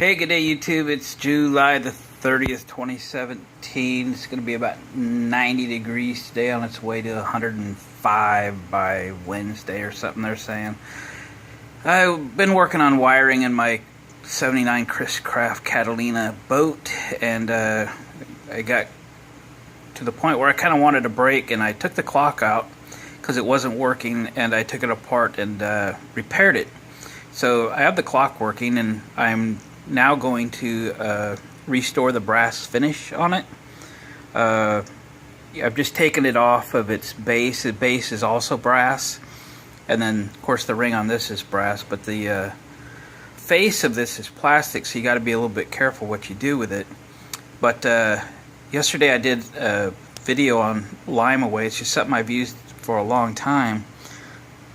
Hey, good day YouTube. It's July the 30th, 2017. It's going to be about 90 degrees today, on its way to 105 by Wednesday or something they're saying. I've been working on wiring in my 79 Chris Craft Catalina boat, and I got to the point where I kind of wanted to break, and I took the clock out because it wasn't working, and I took it apart and repaired it. So I have the clock working, and I'm now going to restore the brass finish on it. I've just taken it off of its base. The base is also brass, and then of course the ring on this is brass, but the face of this is plastic, so you got to be a little bit careful what you do with it. But yesterday I did a video on lime away. It's just something I've used for a long time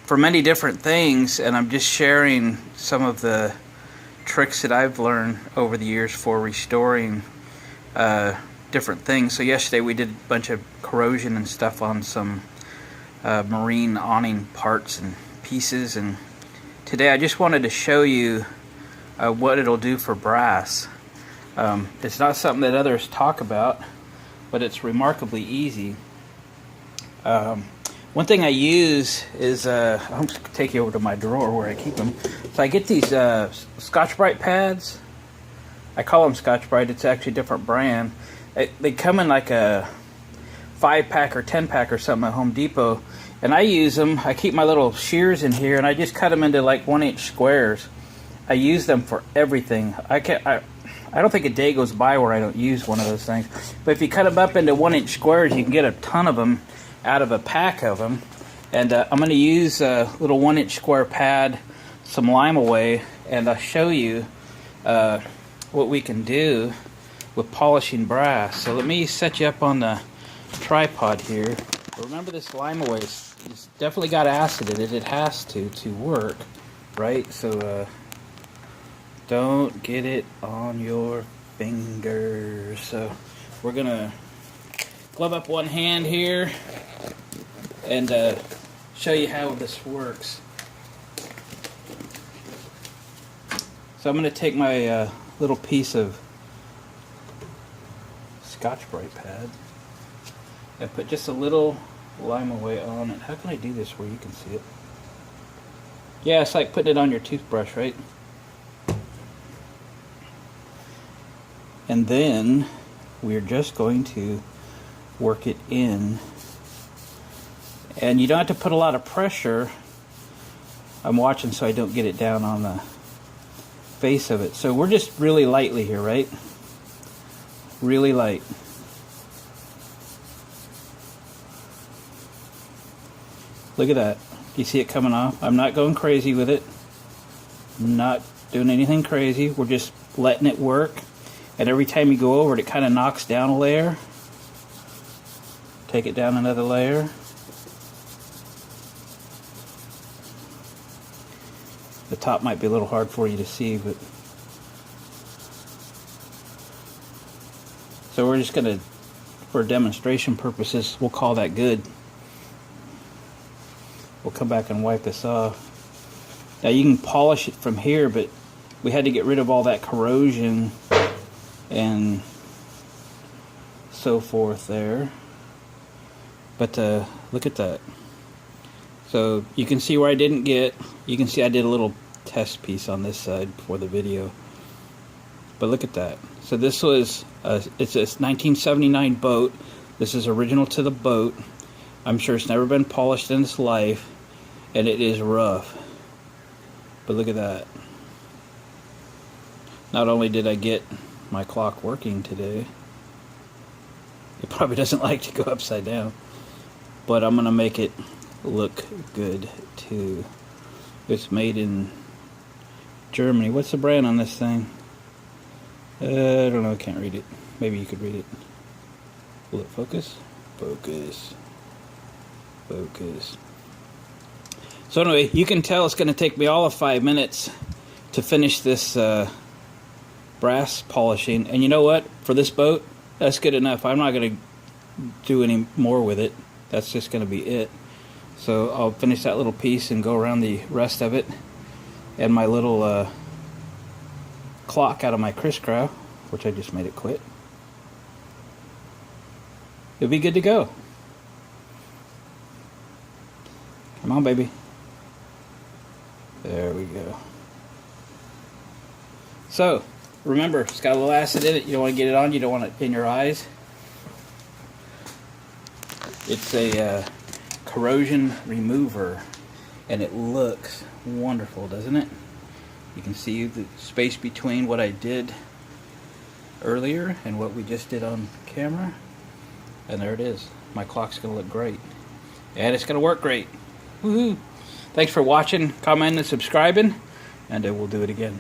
for many different things, and I'm just sharing some of the tricks that I've learned over the years for restoring different things. So yesterday we did a bunch of corrosion and stuff on some marine awning parts and pieces, and today I just wanted to show you what it'll do for brass. It's not something that others talk about, but it's remarkably easy. One thing I use is, I'm going to take you over to my drawer where I keep them. So I get these Scotchbrite Pads. I call them Scotchbrite. It's actually a different brand. They come in like a 5-pack or 10-pack or something at Home Depot. And I use them. I keep my little shears in here, and I just cut them into like 1-inch squares. I use them for everything. I don't think a day goes by where I don't use one of those things. But if you cut them up into 1-inch squares, you can get a ton of them out of a pack of them. And I'm going to use a little 1-inch square pad, some lime away, and I'll show you what we can do with polishing brass. So let me set you up on the tripod here. Remember, this lime away it's definitely got acid in it. It has to work, right? So don't get it on your fingers. So we're gonna glove up one hand here and show you how this works. So I'm going to take my little piece of Scotchbrite pad and put just a little lime away on it. How can I do this where you can see it? Yeah, it's like putting it on your toothbrush, right? And then we're just going to work it in, and you don't have to put a lot of pressure. I'm watching so I don't get it down on the face of it. So we're just really lightly here, right? Really light. Look at that. You see it coming off? I'm not going crazy with it. I'm not doing anything crazy. We're just letting it work, and every time you go over it, it kind of knocks down a layer. Take it down another layer. The top might be a little hard for you to see, but so we're just gonna, for demonstration purposes, we'll call that good. We'll come back and wipe this off. Now you can polish it from here, but we had to get rid of all that corrosion and so forth there. But look at that. So you can see where I didn't get. You can see I did a little test piece on this side for the video. But look at that. So this was it's a 1979 boat. This is original to the boat. I'm sure it's never been polished in its life, and it is rough. But look at that. Not only did I get my clock working today, it probably doesn't like to go upside down, but I'm gonna make it look good too. It's made in Germany. What's the brand on this thing? I don't know, I can't read it. Maybe you could read it. Will it focus? Focus. Focus. So anyway, you can tell it's going to take me all of 5 minutes to finish this brass polishing. And you know what? For this boat, that's good enough. I'm not going to do any more with it. That's just going to be it. So I'll finish that little piece and go around the rest of it. And my little clock out of my crisscrow, which I just made it quit, you'll be good to go. Come on, baby. There we go. So, remember, it's got a little acid in it. You don't want to get it on. You don't want it in your eyes. It's a corrosion remover, and it looks wonderful, doesn't it? You can see the space between what I did earlier and what we just did on camera. And there it is. My clock's going to look great. And it's going to work great. Woohoo! Thanks for watching, commenting, and subscribing, and we'll do it again.